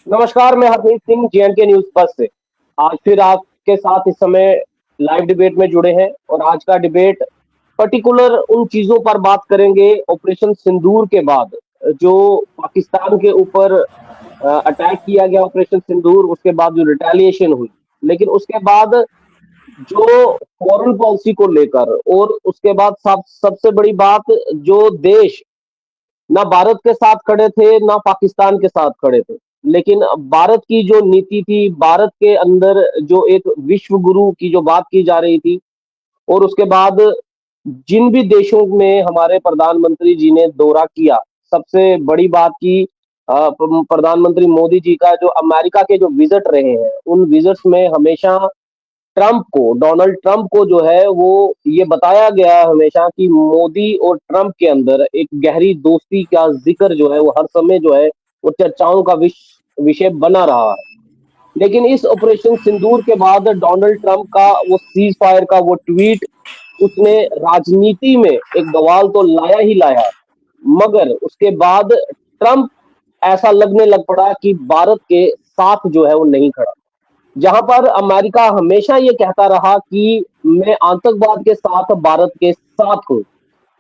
नमस्कार, मैं Harmeet Singh JNK news पर से। आज फिर आपके साथ इस समय लाइव डिबेट में जुड़े हैं और आज का डिबेट पर्टिकुलर उन चीजों पर बात करेंगे ऑपरेशन सिंदूर के बाद जो पाकिस्तान के ऊपर अटैक किया गया ऑपरेशन सिंदूर, उसके बाद जो रिटेलिएशन हुई, लेकिन उसके बाद जो फॉरेन पॉलिसी को लेकर और उसके बाद सबसे बड़ी बात, जो देश ना भारत के साथ खड़े थे ना पाकिस्तान के साथ खड़े थे, लेकिन भारत की जो नीति थी, भारत के अंदर जो एक विश्व गुरु की जो बात की जा रही थी, और उसके बाद जिन भी देशों में हमारे प्रधानमंत्री जी ने दौरा किया, सबसे बड़ी बात की प्रधानमंत्री मोदी जी का जो अमेरिका के जो विजिट रहे हैं, उन विजिट्स में हमेशा डोनाल्ड ट्रंप को जो है वो ये बताया गया है हमेशा कि मोदी और ट्रंप के अंदर एक गहरी दोस्ती का जिक्र जो है वो हर समय जो है वो चर्चाओं का विषय बना रहा है। लेकिन इस ऑपरेशन सिंदूर के बाद डोनाल्ड ट्रंप का वो सीज फायर का वो ट्वीट, उसने राजनीति में एक बवाल तो लाया ही लाया, मगर उसके बाद ट्रंप ऐसा लगने लग पड़ा कि भारत के साथ जो है वो नहीं खड़ा। जहां पर अमेरिका हमेशा ये कहता रहा कि मैं आतंकवाद के साथ भारत के साथ हूं,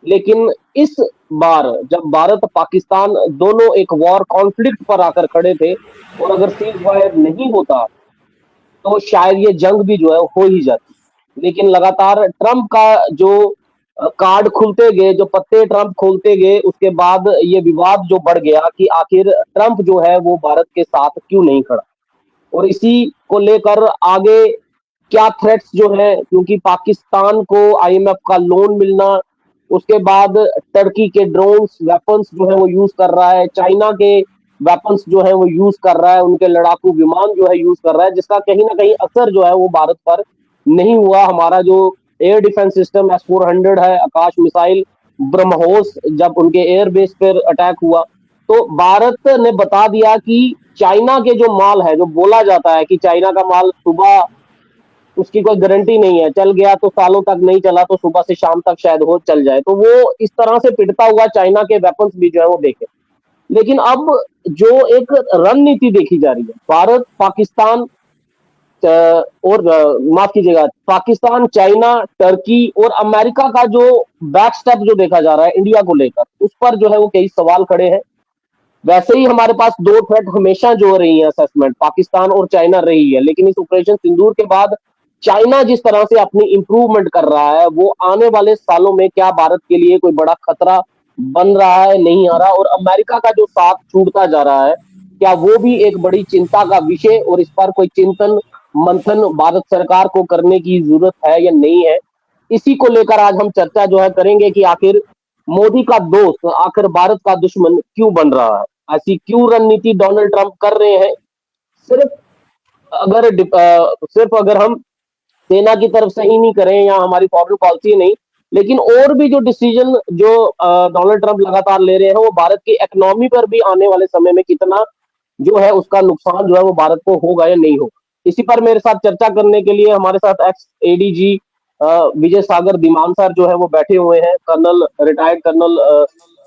लेकिन इस बार जब भारत पाकिस्तान दोनों एक वॉर कॉन्फ्लिक्ट पर आकर खड़े थे, और अगर सीज फायर नहीं होता तो शायद ये जंग भी जो है हो ही जाती। लेकिन लगातार ट्रंप का जो कार्ड खुलते गए, जो पत्ते ट्रंप खोलते गए, उसके बाद ये विवाद जो बढ़ गया कि आखिर ट्रंप जो है वो भारत के साथ क्यों नहीं खड़ा, और इसी को लेकर आगे क्या थ्रेट्स जो है, क्योंकि पाकिस्तान को IMF का लोन मिलना, उसके बाद टर्की के ड्रोन्स वेपन्स जो है वो यूज कर रहा है, चाइना के वेपन्स जो है वो यूज कर रहा है, उनके लड़ाकू विमान जो है यूज कर रहा है, जिसका कहीं ना कहीं असर जो है वो भारत पर नहीं हुआ। हमारा जो एयर डिफेंस सिस्टम S-400 है, आकाश मिसाइल ब्रह्मोस, जब उनके एयरबेस पर अटैक हुआ, तो भारत ने बता दिया कि चाइना के जो माल है, जो बोला जाता है कि चाइना का माल सुबह उसकी कोई गारंटी नहीं है, चल गया तो सालों तक, नहीं चला तो सुबह से शाम तक शायद हो चल जाए, तो वो इस तरह से पिटता हुआ चाइना के वेपन्स भी जो है वो देखे। लेकिन अब जो एक रणनीति देखी जा रही है, भारत पाकिस्तान और माफ कीजिएगा, पाकिस्तान, चाइना, टर्की और अमेरिका का जो बैक स्टेप जो देखा जा रहा है इंडिया को लेकर, उस पर जो है वो कई सवाल खड़े हैं। वैसे ही हमारे पास दो थ्रेट हमेशा जो रही है असेसमेंट, पाकिस्तान और चाइना रही है, लेकिन इस ऑपरेशन सिंदूर के बाद चाइना जिस तरह से अपनी इंप्रूवमेंट कर रहा है, वो आने वाले सालों में क्या भारत के लिए कोई बड़ा खतरा बन रहा है, नहीं आ रहा, और अमेरिका का जो साथ छूटता जा रहा है, क्या वो भी एक बड़ी चिंता का विषय, और इस पर कोई चिंतन मंथन भारत सरकार को करने की जरूरत है या नहीं है। इसी को लेकर आज हम चर्चा जो है करेंगे कि आखिर मोदी का दोस्त आखिर भारत का दुश्मन क्यों बन रहा है, ऐसी क्यों रणनीति डोनाल्ड ट्रंप कर रहे हैं। सिर्फ सिर्फ अगर हम सेना की तरफ से ही नहीं करें या हमारी फॉरेन पॉलिसी नहीं, लेकिन और भी जो डिसीजन जो डोनाल्ड ट्रंप लगातार ले रहे हैं, वो भारत की इकोनॉमी पर भी आने वाले समय में कितना जो है उसका नुकसान जो है वो भारत को होगा या नहीं होगा। इसी पर मेरे साथ चर्चा करने के लिए हमारे साथ एक्स ADG विजय सागर दिमान सर जो है वो बैठे हुए हैं, रिटायर्ड कर्नल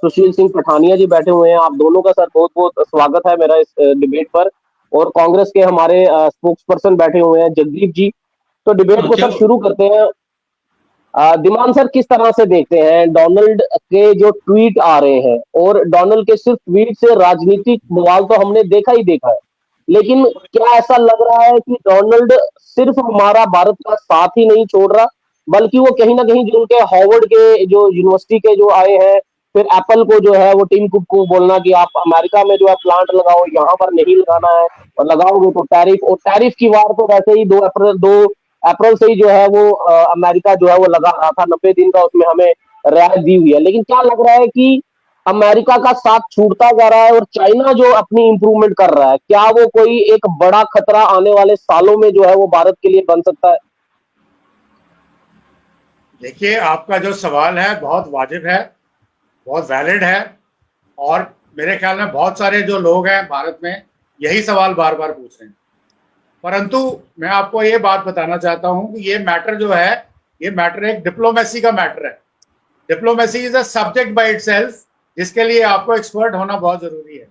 सुशील सिंह पठानिया जी बैठे हुए हैं। आप दोनों का सर बहुत बहुत स्वागत है मेरा इस डिबेट पर। और कांग्रेस के हमारे स्पोक्स पर्सन बैठे हुए हैं, जगदीप जी। तो डिबेट को सर चलो। शुरू करते हैं। दिमान सर, किस तरह से देखते हैं डोनाल्ड के जो ट्वीट आ रहे हैं, और डोनाल्ड के सिर्फ ट्वीट से राजनीतिक बवाल तो हमने देखा ही देखा है, लेकिन क्या ऐसा लग रहा है कि डोनाल्ड सिर्फ हमारा भारत का साथ ही नहीं छोड़ रहा, बल्कि वो कहीं ना कहीं जो उनके हार्वर्ड के जो यूनिवर्सिटी के जो आए हैं, फिर एप्पल को जो है वो टीम कुक को बोलना कि आप अमेरिका में जो है प्लांट लगाओ, यहाँ पर नहीं लगाना है, और लगाओगे तो टैरिफ, और टैरिफ की वार तो वैसे ही 2 अप्रैल से ही जो है वो अमेरिका जो है वो लगा रहा था, 90 दिन का उसमें हमें रियायत दी हुई है। लेकिन क्या लग रहा है कि अमेरिका का साथ छूटता जा रहा है, और चाइना जो अपनी इंप्रूवमेंट कर रहा है, क्या वो कोई एक बड़ा खतरा आने वाले सालों में जो है वो भारत के लिए बन सकता है? देखिए, आपका जो सवाल है बहुत वाजिब है, बहुत वैलिड है। और मेरे ख्याल में बहुत सारे जो लोग हैं भारत में यही सवाल बार बार पूछ रहे हैं। परंतु मैं आपको ये बात बताना चाहता हूं कि ये मैटर जो है, ये मैटर एक डिप्लोमेसी का मैटर है। Diplomacy is a subject by itself, जिसके लिए आपको एक्सपर्ट होना बहुत जरूरी है।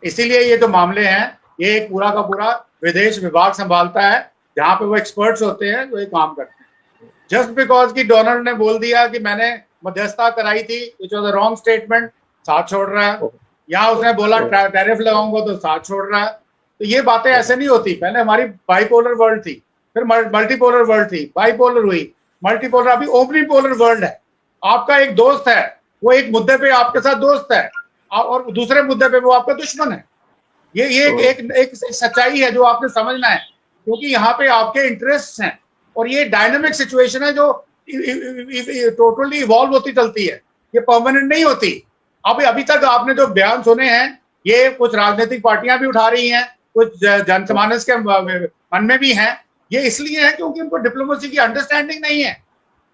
इसीलिए ये जो मामले हैं ये एक पूरा का पूरा विदेश विभाग संभालता है, जहां पे वो एक्सपर्ट्स होते हैं जो ये काम करते हैं। जस्ट बिकॉज कि डोनाल्ड ने बोल दिया कि मैंने मध्यस्थता कराई थी, which was a wrong statement, साथ छोड़ रहा है। यहाँ उसने बोला टैरिफ लगाऊंगा तो साथ छोड़ रहा है। तो ये बातें ऐसे नहीं होती। पहले हमारी बाइपोलर वर्ल्ड थी, फिर मल्टीपोलर वर्ल्ड थी, बाइपोलर हुई, मल्टीपोलर, अभी ओमनीपोलर वर्ल्ड है। आपका एक दोस्त है, वो एक मुद्दे पे आपके साथ दोस्त है और दूसरे मुद्दे पे वो आपका दुश्मन है। ये एक सच्चाई है जो आपने समझना है, क्योंकि यहाँ पे आपके इंटरेस्ट हैं और ये डायनामिक सिचुएशन है जो टोटली इवॉल्व होती चलती है, ये परमानेंट नहीं होती। अभी तक आपने जो बयान सुने हैं, ये कुछ राजनीतिक पार्टियां भी उठा रही हैं, कुछ जनमानस के मन में भी हैं। ये इसलिए है क्योंकि उनको डिप्लोमेसी की अंडरस्टैंडिंग नहीं है।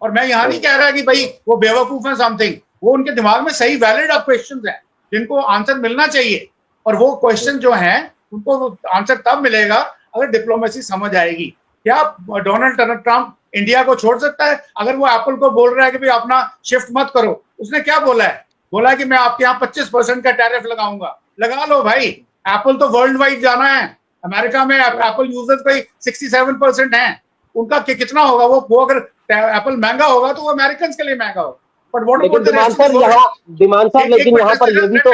और मैं यहाँ नहीं कह रहा कि भाई वो बेवकूफ है समथिंग, वो उनके दिमाग में सही वैलिड क्वेश्चंस हैं जिनको आंसर मिलना चाहिए। और वो क्वेश्चन जो हैं उनको आंसर तब मिलेगा अगर डिप्लोमेसी समझ आएगी। क्या डोनाल्ड ट्रंप इंडिया को छोड़ सकता है? अगर वो एप्पल को बोल रहा है कि भाई अपना शिफ्ट मत करो, उसने क्या बोला है? बोला कि मैं आपके यहाँ 25% का टैरिफ लगाऊंगा। लगा लो भाई, एप्पल तो वर्ल्ड वाइड जाना है। अमेरिका में एप्पल यूजर्स भाई 67% हैं, उनका कितना होगा? वो अगर एप्पल महंगा होगा तो वो अमेरिकन के लिए महंगा होगा। But what about the rest of the world? Demand sir, लेकिन यहाँ पर ये भी तो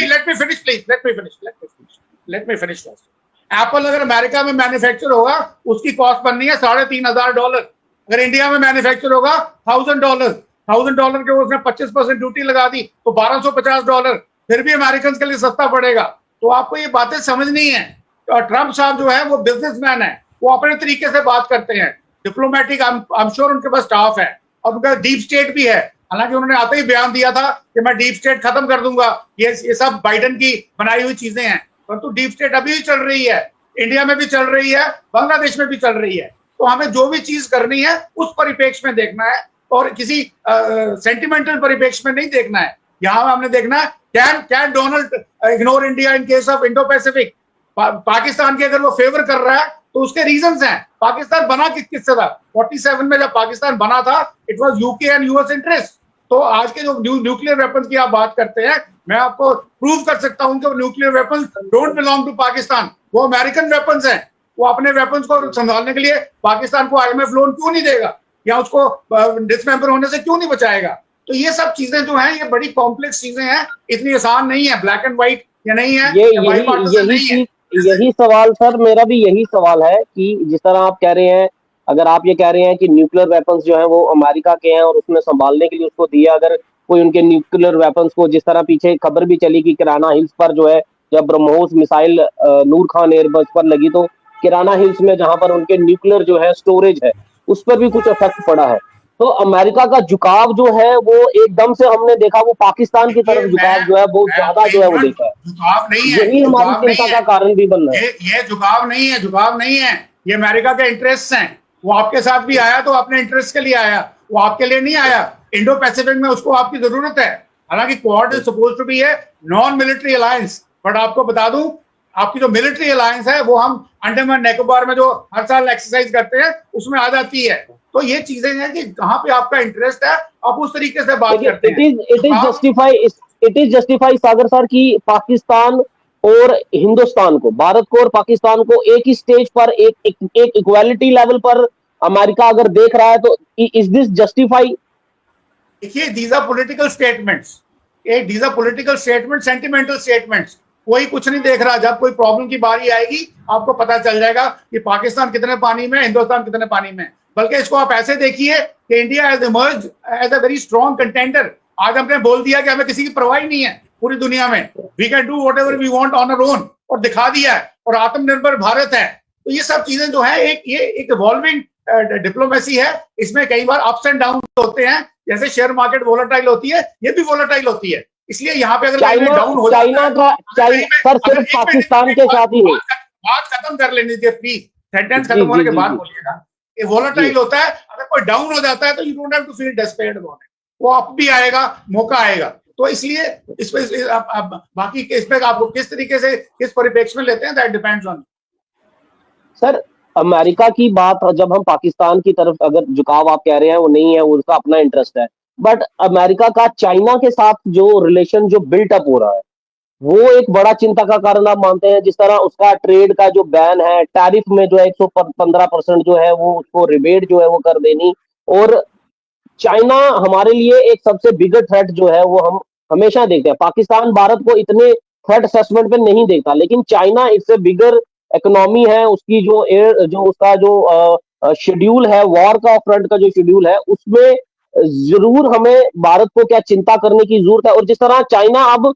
let me finish please, let me finish first. Apple अगर अमेरिका में मैन्युफैक्चर होगा, उसकी कॉस्ट बननी है $3,500। अगर इंडिया में मैन्युफैक्चर होगा $1,000 के उसने 25% ड्यूटी लगा दी तो $1,250, फिर भी अमेरिकन के लिए सस्ता पड़ेगा। तो आपको ये बातें समझनी है। और ट्रंप साहब जो है वो बिजनेसमैन है, वो अपने तरीके से बात करते हैं, डिप्लोमेटिक, आई एम श्योर उनके पास स्टाफ है और उनका डीप स्टेट भी है। हालांकि उन्होंने आते ही बयान दिया था कि मैं डीप स्टेट खत्म कर दूंगा, ये सब बाइडेन की बनाई हुई चीजें हैं। परंतु डीप स्टेट अभी भी चल रही है, इंडिया में भी चल रही है, बांग्लादेश में भी चल रही है। तो हमें जो भी चीज करनी है उस परिप्रेक्ष्य में देखना है और किसी सेंटिमेंटल परिप्रेक्ष्य में नहीं देखना है। यहाँ हमने देखना है can Donald ignore India in case of Indo Pacific. Pakistan के अगर वो फेवर कर रहा है तो उसके रीजंस हैं। पाकिस्तान बना किससे था? 47 में जब पाकिस्तान बना था, it was UK and US interest. तो आज के जो न्यूक्लियर वेपन्स की आप बात करते हैं, मैं आपको प्रूव कर सकता हूं कि nuclear weapons don't belong to Pakistan, वो अमेरिकन वेपन्स हैं। वो अपने वेपन्स को संभालने के लिए पाकिस्तान को IMF लोन क्यों नहीं देगा या उसको डिसमेंबर होने से क्यों नहीं बचाएगा? तो ये सब चीजें जो हैं, ये बड़ी कॉम्प्लेक्स चीजें हैं, इतनी आसान नहीं है, ब्लैक एंड व्हाइट ये नहीं है, यही सवाल सर, मेरा भी यही सवाल है कि जिस तरह आप कह रहे हैं, अगर आप ये कह रहे हैं कि न्यूक्लियर वेपन्स जो हैं वो अमेरिका के हैं और उसने संभालने के लिए उसको दिया, अगर कोई उनके न्यूक्लियर वेपन्स को, जिस तरह पीछे खबर भी चली कि किराना हिल्स पर जो है जब ब्रह्मोस मिसाइल नूर खान एयरबेस पर लगी तो किराना हिल्स में जहां पर उनके न्यूक्लियर जो है स्टोरेज है उस पर भी कुछ इफेक्ट पड़ा है। तो अमेरिका का झुकाव जो है वो एकदम से हमने देखा, वो पाकिस्तान की तरफ झुकाव जो है बहुत ज्यादा जो है वो देखा है। झुकाव नहीं है, यही हमारी चिंता का कारण भी बन रहा है। ये झुकाव नहीं है, झुकाव नहीं है, ये अमेरिका के इंटरेस्ट हैं। वो आपके साथ भी आया तो अपने इंटरेस्ट के लिए आया, वो आपके लिए नहीं आया। इंडो पैसिफिक में उसको आपकी जरूरत है। हालांकि Quad is supposed to be a non military alliance, but आपको बता दूं, आपकी जो मिलिट्री अलायंस है वो हम अंडमान निकोबार में जो हर साल एक्सरसाइज करते हैं उसमें आ जाती है। तो ये चीजें हैं कि कहाँ पे आपका इंटरेस्ट है, आप उस तरीके से बात करते हैं। It is justify Sagar sir की पाकिस्तान और हिंदुस्तान को, भारत को और पाकिस्तान को एक ही स्टेज पर, एक इक्वालिटी लेवल पर अमेरिका अगर देख रहा है, तो इज दिस जस्टिफाई? देखिए, these are political statements, these are political statement, sentimental statements. कोई कुछ नहीं देख रहा। जब कोई प्रॉब्लम की बारी आएगी आपको पता चल जाएगा कि पाकिस्तान कितने पानी में, हिंदुस्तान कितने पानी में। बल्कि इसको आप ऐसे देखिए कि India has emerged as a very strong contender. आज हमने बोल दिया कि हमें किसी की परवाह नहीं है पूरी दुनिया में, we can do whatever we want on our own, और दिखा दिया है, और आत्मनिर्भर भारत है। तो ये सब चीजें जो है एक इवॉल्विंग डिप्लोमेसी है। इसमें कई बार अप्स एंड डाउन होते हैं, जैसे शेयर मार्केट वोलेटाइल होती है, ये भी वोलेटाइल होती है। इसलिए यहाँ पे अगर डाउन हो जाता है, सिर्फ पाकिस्तान के साथ ही नहीं। बात खत्म कर लेनी चाहिए प्लीज, सेंटेंस खत्म होने के बाद बोलिएगा। ये वोलेटाइल होता है, अगर कोई डाउन हो जाता है तो you don't have to feel desperate about it, वो अप भी आएगा, मौका आएगा। तो इसलिए इस पे बाकी इस पे आपको किस तरीके से, किस परिप्रेक्ष्य में लेते हैं, that depends on. Sir, America की बात, जब हम पाकिस्तान की तरफ अगर झुकाव आप कह रहे हैं वो नहीं है, उसका अपना इंटरेस्ट है, बट अमेरिका का चाइना के साथ जो रिलेशन जो बिल्ट अप हो रहा है, वो एक बड़ा चिंता का कारण आप मानते हैं? जिस तरह उसका ट्रेड का जो बैन है, टैरिफ में जो है 115% जो है वो उसको रिबेट जो है वो कर देनी, और चाइना हमारे लिए एक सबसे बिगर थ्रेट जो है वो हम हमेशा देखते हैं। पाकिस्तान भारत को इतने थ्रेट असेसमेंट पे नहीं देखता, लेकिन चाइना इससे बिगर इकोनॉमी है, उसकी जो एयर जो उसका जो शेड्यूल है, वॉर का फ्रंट का जो शेड्यूल है, उसमें जरूर हमें भारत को क्या चिंता करने की जरूरत है। और जिस तरह चाइना अब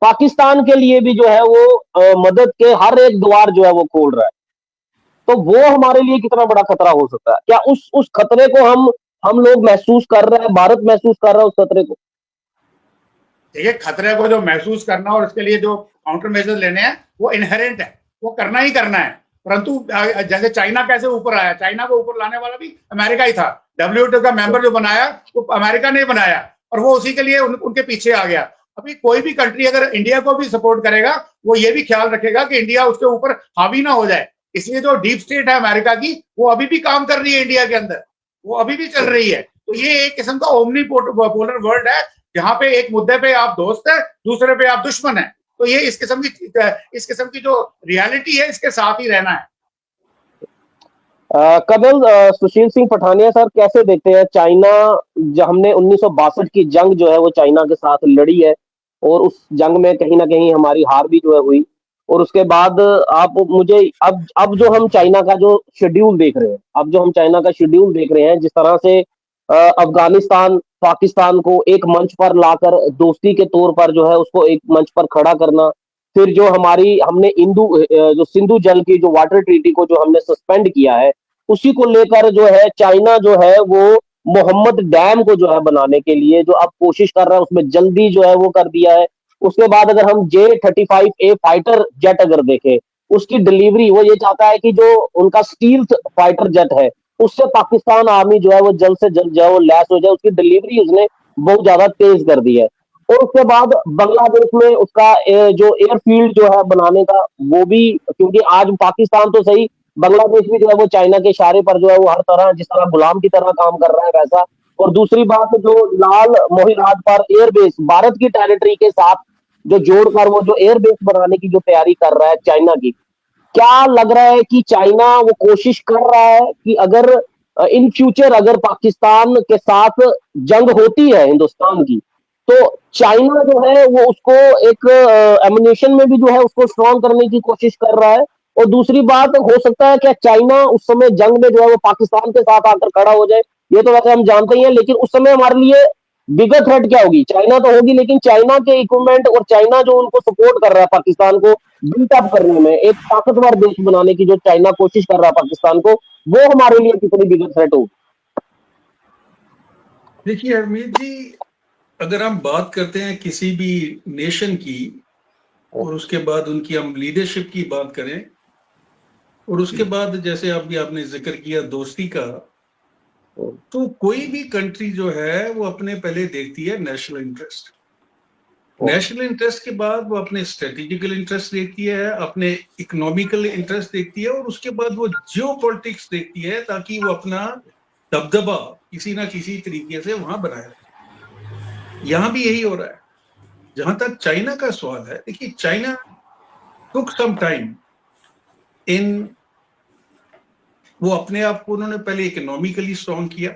पाकिस्तान के लिए भी जो है वो मदद के हर एक द्वार जो है वो खोल रहा है, तो वो हमारे लिए कितना बड़ा खतरा हो सकता है? क्या उस खतरे को हम लोग महसूस कर रहे हैं, भारत महसूस कर रहा है उस खतरे को? देखिए, खतरे को जो महसूस करना और इसके लिए जो काउंटर मेजर लेने हैं वो इनहेरेंट है, वो करना ही करना है। परंतु जैसे चाइना कैसे ऊपर आया, चाइना को ऊपर लाने वाला भी अमेरिका ही था। डब्ल्यूटीओ का मेंबर जो बनाया वो अमेरिका ने बनाया, और वो उसी के लिए उनके पीछे आ गया। अभी कोई भी कंट्री अगर इंडिया को भी सपोर्ट करेगा, वो ये भी ख्याल रखेगा कि इंडिया उसके ऊपर हावी ना हो जाए। इसलिए जो डीप स्टेट है अमेरिका की, वो अभी भी काम कर रही है इंडिया के अंदर, वो अभी भी चल रही है। तो ये एक किस्म का ओमनी पोलर वर्ल्ड है, जहां पे एक मुद्दे पे आप दोस्त है, दूसरे पे आप दुश्मन है। तो ये इस किस्म की जो रियलिटी है, इसके साथ ही रहना है। कपिल, सुशील सिंह पठानिया सर कैसे देखते हैं चाइना? जो हमने 1962 की जंग जो है वो चाइना के साथ लड़ी है, और उस जंग में कहीं ना कहीं हमारी हार भी जो है हुई, और उसके बाद आप मुझे अब जो हम चाइना का जो शेड्यूल देख रहे हैं, अब जो हम चाइना का शेड्यूल देख रहे हैं, जिस तरह से अफगानिस्तान पाकिस्तान को एक मंच पर लाकर दोस्ती के तौर पर जो है उसको एक मंच पर खड़ा करना, फिर जो हमारी हमने जो सिंधु जल की जो वाटर ट्रीटी को जो हमने सस्पेंड किया है, उसी को लेकर जो है चाइना जो है वो मोहम्मद डैम को जो है बनाने के लिए जो अब कोशिश कर रहा है, उसमें जल्दी जो है वो कर दिया है। उसके बाद अगर हम J-35A फाइटर जेट अगर देखें, उसकी डिलीवरी वो ये चाहता है कि जो उनका स्टील्थ फाइटर जेट है, उससे पाकिस्तान आर्मी जो है वो जल्द से जल्द जो है वो लैस हो जाए, उसकी डिलीवरी उसने बहुत ज्यादा तेज कर दी है। और उसके बाद बांग्लादेश में उसका जो एयरफील्ड जो है बनाने का, वो भी, क्योंकि आज पाकिस्तान तो सही, बांग्लादेश भी जो है वो चाइना के इशारे पर जो है वो हर तरह जिस तरह गुलाम की तरह काम कर रहा है वैसा। और दूसरी बात, जो लाल मोहिराट पर एयरबेस भारत की टेरिटरी के साथ जो जोड़कर वो जो एयरबेस बनाने की जो तैयारी कर रहा है चाइना की, क्या लग रहा है कि चाइना वो कोशिश कर रहा है कि अगर इन फ्यूचर अगर पाकिस्तान के साथ जंग होती है हिंदुस्तान की, तो चाइना जो है वो उसको एक एमुनेशन में भी जो है उसको स्ट्रॉन्ग करने की कोशिश कर रहा है? और दूसरी बात, हो सकता है क्या चाइना उस समय जंग में जो है वो पाकिस्तान के साथ आकर खड़ा हो जाए? ये तो वैसे हम जानते ही हैं, लेकिन उस समय हमारे लिए बिगर थ्रेट क्या होगी? चाइना तो होगी, लेकिन चाइना के इक्विपमेंट और चाइना जो उनको सपोर्ट कर रहा है पाकिस्तान को बिल्ट अप करने में, एक ताकतवर देश बनाने की जो चाइना कोशिश कर रहा है पाकिस्तान को, वो हमारे लिए कितनी बिगर थ्रेट होगी? देखिए हरमीत जी, अगर हम बात करते हैं किसी भी नेशन की, और उसके बाद उनकी हम लीडरशिप की बात करें, और उसके बाद जैसे अभी आपने जिक्र किया दोस्ती का, तो कोई भी कंट्री जो है वो अपने पहले देखती है नेशनल इंटरेस्ट। नेशनल इंटरेस्ट के बाद वो अपने स्ट्रेटेजिकल इंटरेस्ट देखती है, अपने इकोनॉमिकल इंटरेस्ट देखती है, और उसके बाद वो जियो पॉलिटिक्स देखती है, ताकि वो अपना दबदबा किसी ना किसी तरीके से वहां बनाए। यहां भी यही हो रहा है। जहां तक चाइना का सवाल है, देखिए China took some time in, वो अपने आप को उन्होंने पहले इकोनॉमिकली स्ट्रॉन्ग किया,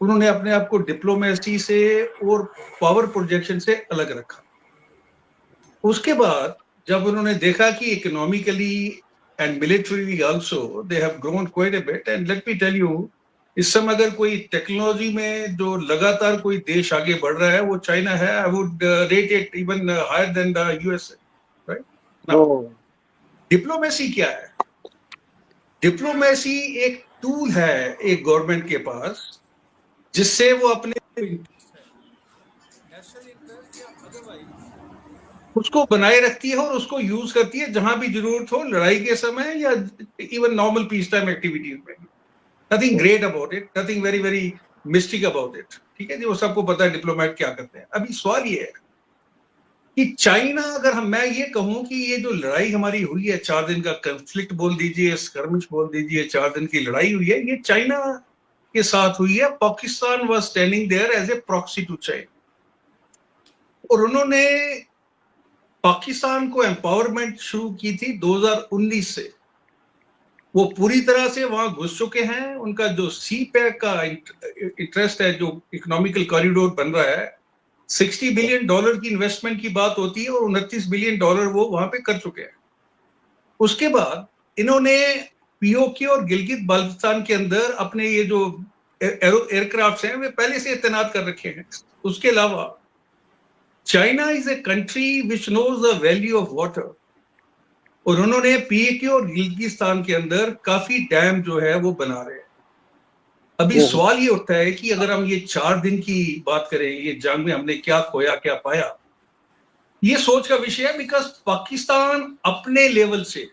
उन्होंने अपने आप को डिप्लोमेसी से और पावर प्रोजेक्शन से अलग रखा। उसके बाद जब उन्होंने देखा कि economically and militarily also they have grown quite a bit, and let me tell you, इस समय अगर कोई टेक्नोलॉजी में जो लगातार कोई देश आगे बढ़ रहा है वो चाइना है। I would rate it even higher than the USA, right now. Diplomacy क्या है? डिप्लोमेसी एक टूल है एक गवर्नमेंट के पास, जिससे वो अपने नेशनल इंटरेस्ट या अदरवाइज उसको बनाए रखती है और उसको यूज करती है जहां भी जरूरत हो, लड़ाई के समय या even normal peace time activities में। Nothing great about it, nothing very very mystic about it, ठीक है जी, वो सबको पता है डिप्लोमेट क्या करते हैं। अभी सवाल ये है कि चाइना, अगर मैं ये कहूं कि ये जो लड़ाई हमारी हुई है, 4 दिन का कंफ्लिक्ट बोल दीजिए, स्कर्मिश बोल दीजिए, 4 दिन की लड़ाई हुई है, ये चाइना के साथ हुई है। Pakistan was standing there as a proxy to China, और उन्होंने पाकिस्तान को एम्पावरमेंट शुरू की थी 2019 से। वो पूरी तरह से वहां घुस चुके हैं। उनका जो सी पैक का इंटरेस्ट है, जो इकोनॉमिकल कॉरिडोर बन रहा है, $60 बिलियन की इन्वेस्टमेंट की बात होती है और $29 बिलियन वो वहां पे कर चुके हैं। उसके बाद इन्होंने पीओके और गिलगित बाल्टिस्तान के अंदर अपने ये जो एयरक्राफ्ट हैं वे पहले से तैनात कर रखे हैं। उसके अलावा China is a country which knows the value of water, और उन्होंने पीओके और गिलगिस्तान के अंदर काफी डैम जो है वो बना रहे हैं। अभी सवाल ये उठता है कि अगर हम ये 4 दिन की बात करें, ये जंग में हमने क्या खोया क्या पाया, ये सोच का विषय है। बिकॉज पाकिस्तान अपने लेवल से,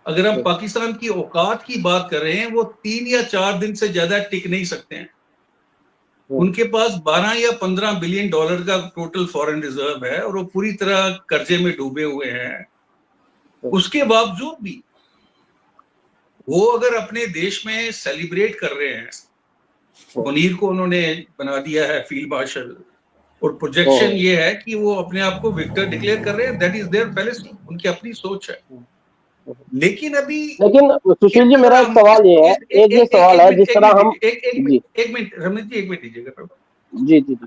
अगर हम पाकिस्तान की औकात की बात कर रहे हैं, वो 3 या 4 दिन से ज्यादा टिक नहीं सकते हैं। उनके पास 12 या 15 बिलियन डॉलर का टोटल फॉरेन रिजर्व है और वो पूरी तरह कर्जे में डूबे हुए हैं। उसके बावजूद भी वो अगर अपने देश में सेलिब्रेट कर रहे हैं, मुनीर को उन्होंने बना दिया है फील्ड मार्शल, और प्रोजेक्शन ये है कि वो अपने आप को विक्टर डिक्लेयर कर रहे हैं। दैट इज देयर पॉलिसी, उनकी अपनी सोच है। लेकिन सुशील जी, मेरा एक सवाल ये है, एक सवाल है, जिस तरह हम एक मिनट रमनीत जी, एक मिनट दीजिएगा। जी जी जी।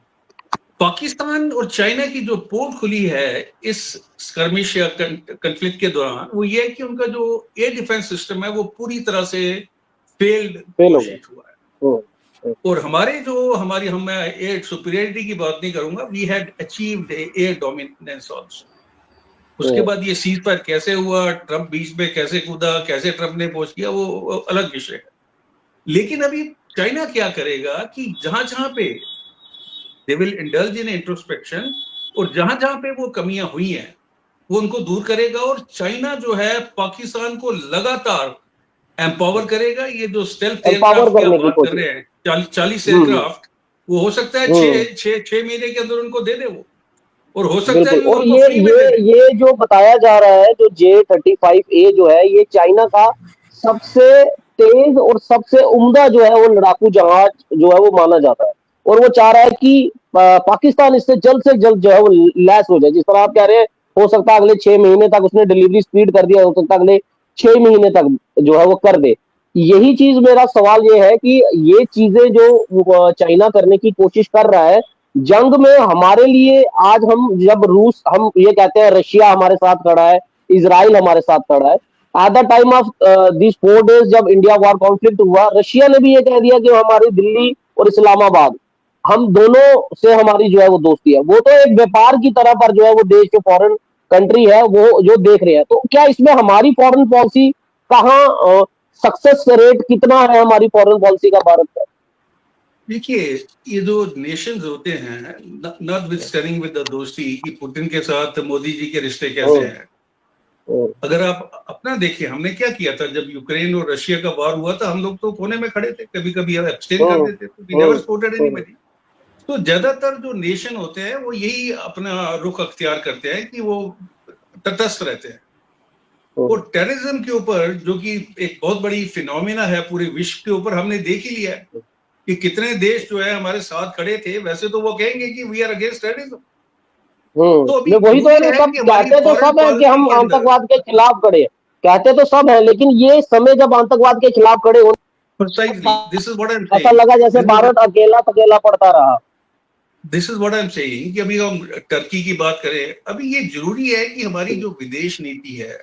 पाकिस्तान और चाइना की जो पोल खुली है इस स्कर्मिश या कंफ्लिक्ट के दौरान, वो ये है कि उनका जो एयर डिफेंस सिस्टम है वो पूरी तरह से फेल घोषित हुआ है। और हम एयर सुपीरियरिटी की बात नहीं करूंगा, we had achieved air dominance also. उसके बाद ये सीज फायर कैसे हुआ, ट्रंप बीच में कैसे कूदा, कैसे ट्रंप ने पोस्ट किया, वो अलग विषय है। लेकिन अभी चाइना क्या करेगा कि जहां जहां पे they will indulge in introspection, और जहां जहां पे वो कमियां हुई हैं वो उनको दूर करेगा। और चाइना जो है पाकिस्तान को लगातार एम्पावर करेगा। ये जो स्टेल्थ एयरक्राफ्ट की बात कर रहे हैं, 40 एयरक्राफ्ट, वो हो सकता है 6 महीने के अंदर उनको दे दे वो, और हो सकता है। और ये जो बताया जा रहा है, जो J-35A जो है, ये चाइना का सबसे तेज और सबसे उम्दा जो है वो लड़ाकू जहाज जो है वो माना जाता है। और वो चाह रहा है कि पाकिस्तान इससे जल्द से जल्द जो है वो लैस हो जाए। जिस तरह आप कह रहे हैं, हो सकता है अगले 6 महीने तक, उसने डिलीवरी स्पीड कर दिया, हो सकता है अगले 6 महीने तक जो है वो कर दे। यही चीज, मेरा सवाल ये है कि ये चीजें जो चाइना करने की कोशिश कर रहा है जंग में, हमारे लिए आज हम ये कहते हैं रशिया हमारे साथ खड़ा है, इजराइल हमारे साथ खड़ा है। At the time of this 4 days जब इंडिया वॉर कॉन्फ्लिक्ट हुआ, रशिया ने भी ये कह दिया कि हमारी दिल्ली और इस्लामाबाद, हम दोनों से हमारी जो है वो दोस्ती है। वो तो एक व्यापार की तरह पर जो है वो देश के फॉरेन कंट्री है वो जो देख रहे हैं। तो क्या इसमें हमारी फॉरेन पॉलिसी कहाँ, सक्सेस रेट कितना है हमारी फॉरेन पॉलिसी का भारत का? देखिए, ये जो नेशंस होते हैं, not with standing with the दोस्ती, कि पुतिन के साथ मोदी जी के रिश्ते कैसे हैं। अगर आप अपना देखिए, हमने क्या किया था जब यूक्रेन और रशिया का वार हुआ था, हम लोग तो कोने में खड़े थे, कभी कभी एब्सटेन कर देते थे, वी नेवर सपोर्टेड एनीबॉडी। तो ज्यादातर जो नेशन होते हैं वो यही अपना रुख अख्तियार करते हैं कि वो तटस्थ रहते हैं। और टेररिज्म के ऊपर, जो कि एक बहुत बड़ी फिनोमिना है पूरे विश्व के ऊपर, हमने देख ही लिया है कि कितने देश जो है हमारे साथ खड़े थे। वैसे तो वो कहेंगे कि वी आर अगेंस्ट टेररिज्म, तो अभी वही तो है, सब कहते तो सब है कि हम आतंकवाद के खिलाफ खड़े, कहते तो सब है, लेकिन ये समय जब आतंकवाद के खिलाफ खड़े हो, ऐसा लगा जैसे भारत अकेला पड़ता रहा। This is what I am saying कि अभी हम टर्की की बात करें, अभी ये जरूरी है कि हमारी जो विदेश नीति है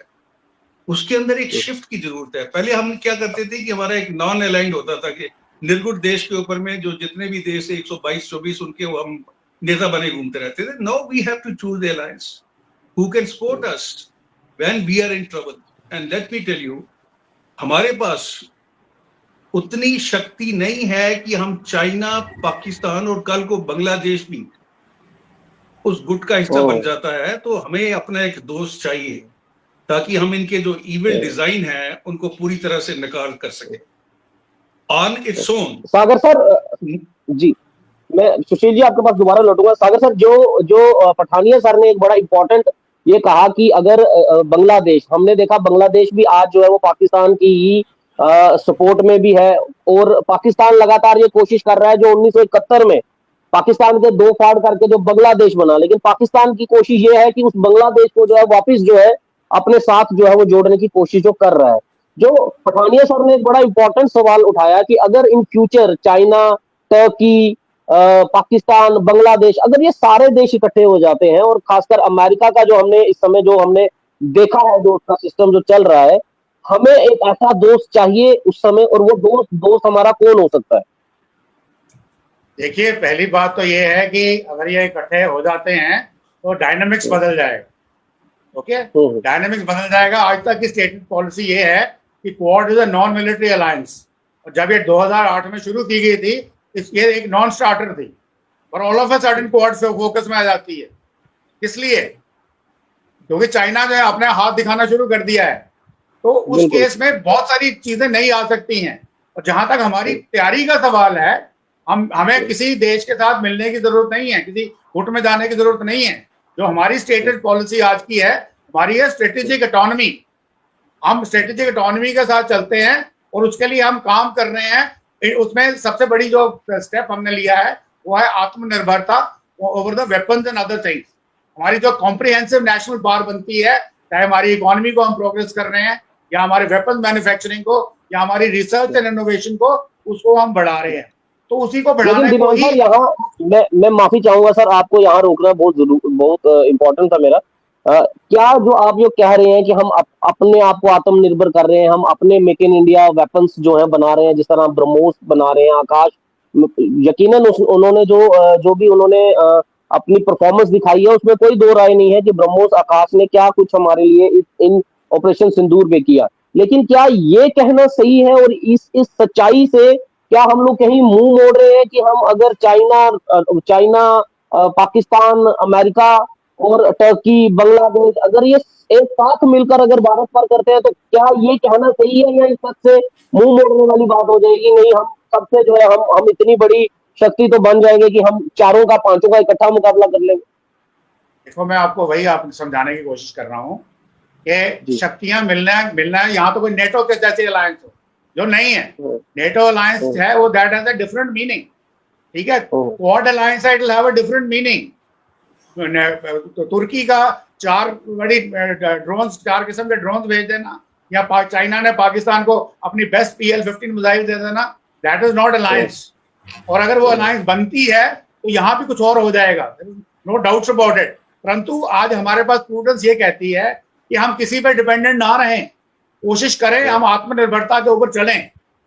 उसके अंदर एक शिफ्ट की जरूरत है। पहले हम क्या करते थे कि हमारा एक नॉन अलाइंड होता था कि निर्गुण देश के ऊपर में जो जितने भी देश है 122-124 उनके हम नेता बने घूमते रहते थे। Now we have to choose the alliance who can support us when we are in trouble. And let me tell you, हमारे पास उतनी शक्ति नहीं है कि हम चाइना, पाकिस्तान और कल को बांग्लादेश भी उस गुट का हिस्सा बन जाता है। तो हमें अपना एक दोस्त चाहिए ताकि हम इनके जो इविल डिजाइन है उनको पूरी तरह से नकार कर सके on its own. Sagar sir ji, मैं सुशील जी आपके पास दोबारा लौटूंगा। सागर सर, जो पठानिया सर ने एक बड़ा इंपॉर्टेंट ये कहा कि अगर बांग्लादेश, हमने देखा बांग्लादेश भी आज जो है वो पाकिस्तान की ही सपोर्ट में भी है, और पाकिस्तान लगातार ये कोशिश कर रहा है जो 1971 में पाकिस्तान के दो फाड़ करके जो बांग्लादेश बना, लेकिन पाकिस्तान की कोशिश ये है कि उस बांग्लादेश को जो है वापस जो है अपने साथ जो है वो जोड़ने की कोशिश जो कर रहा है। जो पठानिया सर ने एक बड़ा इंपॉर्टेंट सवाल उठाया कि अगर in future China, Turkey, Pakistan, Bangladesh, अगर ये सारे देश इकट्ठे हो जाते हैं, और खासकर अमेरिका का जो हमने इस समय जो हमने देखा है, जो उसका सिस्टम जो चल रहा है, हमें एक ऐसा दोस्त चाहिए उस समय, और वो दोस्त हमारा कौन हो सकता है? देखिए, पहली बात तो ये है कि अगर ये इकट्ठे हो जाते हैं तो डायनामिक्स बदल जाएगा। ओके, डायनामिक्स बदल जाएगा। आज तक की स्टेटमेंट पॉलिसी ये है कि quad is a non military alliance, और जब ये 2008 में शुरू की गई थी, ये एक नॉन स्टार्टर थी, और all of a sudden quad focus में आ जाती है। इसलिए क्योंकि चाइना जो है अपने हाथ दिखाना शुरू कर दिया है, तो उस केस में बहुत सारी चीजें नहीं आ सकती हैं। और जहां तक हमारी तैयारी का सवाल है, हमें किसी देश के साथ मिलने की जरूरत नहीं है, किसी गुट में जाने की जरूरत नहीं है। जो हमारी स्टेटेड पॉलिसी आज की है, हमारी है स्ट्रेटेजिक ऑटोनॉमी। हम स्ट्रेटेजिक ऑटोनॉमी के साथ चलते हैं और उसके लिए हम काम कर रहे हैं। उसमें सबसे बड़ी जो स्टेप हमने लिया है वो है आत्मनिर्भरता over the weapons and other things. हमारी जो कॉम्प्रिहेंसिव नेशनल पावर बनती है, चाहे हमारी इकोनॉमी को हम प्रोग्रेस कर रहे हैं, या हमारे वेपन मैन्युफैक्चरिंग को, या हमारी रिसर्च एंड इनोवेशन को, उसको हम बढ़ा रहे हैं। तो उसी को बढ़ाने को ही यहाँ मैं माफी चाहूंगा सर, आपको यहाँ रोकना बहुत इंपॉर्टेंट था मेरा। क्या जो आप जो कह रहे हैं कि हम अपने आप को आत्मनिर्भर कर रहे हैं, हम अपने मेक इन इंडिया वेपन्स जो है बना रहे हैं, जिस तरह ब्रह्मोस बना रहे हैं, आकाश, यकीनन उन्होंने जो भी उन्होंने अपनी परफॉर्मेंस दिखाई है, उसमें कोई दो राय नहीं है कि ब्रह्मोस, आकाश ने क्या कुछ हमारे लिए इन ऑपरेशन सिंदूर में किया। लेकिन क्या ये कहना सही है, और इस सच्चाई से क्या हम लोग कहीं मुंह मोड़ रहे हैं कि हम अगर चाइना, पाकिस्तान, अमेरिका और टर्की, बांग्लादेश, अगर ये एक साथ मिलकर अगर भारत पर करते हैं, तो क्या ये कहना सही है, या इस सब से मुंह मोड़ने वाली बात हो जाएगी? नहीं, हम सबसे जो है हम इतनी बड़ी शक्ति तो बन जाएंगे कि हम चारों का, पांचों का इकट्ठा मुकाबला कर लेंगे। देखो, मैं आपको वही समझाने की कोशिश कर रहा हूँ कि शक्तियां मिलना है। यहाँ तो कोई नेटो के जैसे अलायंस हो, जो नहीं है। नेटो अलायंस है वो that has a different meaning, ठीक है। Quad alliance it will have a different meaning. तो तुर्की का 4 बड़ी ड्रोन्स, 4 किस्म के ड्रोन्स भेज देना, या चाइना ने पाकिस्तान को अपनी बेस्ट PL-15 मिसाइल दे देना, दैट इज नॉट अलायंस। और अगर वो अलायंस बनती है तो यहाँ भी कुछ और हो जाएगा, नो डाउट्स अबाउट इट। परंतु आज हमारे पास प्रूडेंस ये कहती है कि हम किसी पे डिपेंडेंट ना रहें, कोशिश करें हम आत्मनिर्भरता के ऊपर चलें।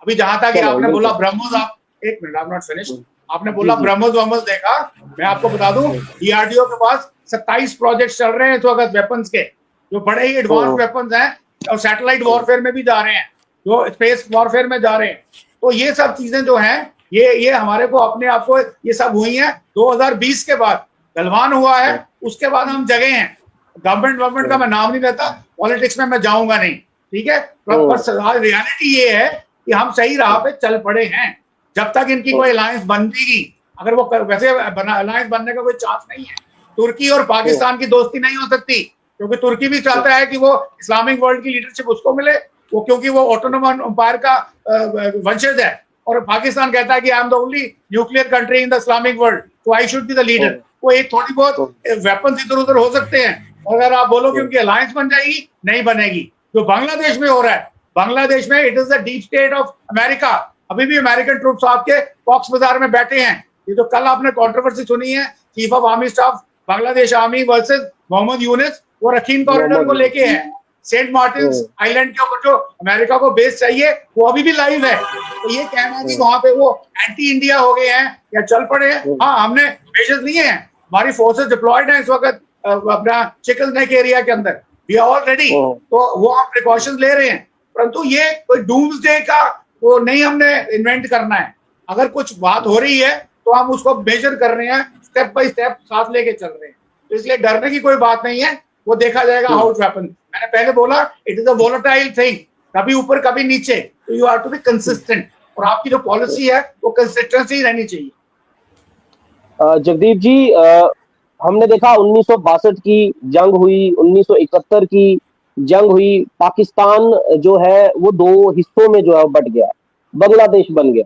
अभी जहां तक आपने बोला ब्रह्मोस, आप एक मिनट, आप नॉट फिनिश। आपने बोला ब्रह्मोस देखा, मैं आपको बता दूं DRDO के पास 27 प्रोजेक्ट चल रहे हैं इस वक्त वेपन्स के, जो बड़े ही एडवांस वेपन्स हैं, और सैटेलाइट वॉरफेयर में भी जा रहे हैं, जो स्पेस वॉरफेयर में जा रहे हैं। तो ये सब चीजें जो हैं, ये हमारे को अपने आप को, ये सब हुई हैं 2020 के बाद। गलवान हुआ है, उसके बाद हम जगे हैं। गवर्नमेंट का मैं नाम नहीं लेता, पॉलिटिक्स में मैं जाऊंगा नहीं, ठीक है। पर रियलिटी ये है कि हम सही राह पे चल पड़े हैं। जब तक इनकी कोई अलायंस बनेगी, अगर वो वैसे अलायंस बनने का कोई चांस नहीं है। तुर्की और पाकिस्तान की दोस्ती नहीं हो सकती, क्योंकि तुर्की भी चाहता है कि वो इस्लामिक वर्ल्ड की लीडरशिप उसको मिले, वो क्योंकि वो ऑटोनोमस एम्पायर का वंशज है। और पाकिस्तान कहता है कि I am the only nuclear country in the Islamic world, तो I should be the leader. वो एक थोड़ी बहुत वेपन्स इधर उधर हो सकते हैं। अगर आप बोलो कि उनकी अलायंस बन जाएगी, नहीं बनेगी। जो बांग्लादेश में हो रहा है, बांग्लादेश में it is the deep state of America. अभी भी अमेरिकन ट्रूप्स आपके कॉक्स बाजार में बैठे हैं। ये जो कल आपने कंट्रोवर्सी सुनी है, chief of army staff Bangladesh army versus Mohammad Yunus, वो रखीन कॉरिडोर को लेके है। सेंट मार्टिन आइलैंड के ऊपर जो अमेरिका को बेस चाहिए, वो अभी भी लाइव है। तो ये कहना कि वहां पे वो एंटी इंडिया हो गए हैं या चल पड़े हैं, हाँ, हमने मेजर्स लिए हैं। हमारी फोर्सेस डिप्लॉयड हैं इस वक्त अपना चिकन नेक एरिया के अंदर, वी आर ऑल रेडी। तो वो हम प्रिकॉशंस ले रहे हैं। परंतु ये कोई डूम्सडे का वो नहीं हमने इन्वेंट करना है। अगर कुछ बात हो रही है तो हम उसको मेजर कर रहे हैं, स्टेप बाय स्टेप साथ लेके चल रहे हैं। तो इसलिए डरने की कोई बात नहीं है, वो देखा जाएगा हाउ इट हैपन। मैंने पहले बोला it is a volatile thing, कभी ऊपर कभी नीचे, तो you have to be consistent. और आपकी जो पॉलिसी है वो कंसिस्टेंसी रहनी चाहिए। जगदीप जी, हमने देखा 1962 की जंग हुई, 1971 की जंग हुई, पाकिस्तान जो है वो 2 हिस्सों में जो है बट गया, बांग्लादेश बन गया।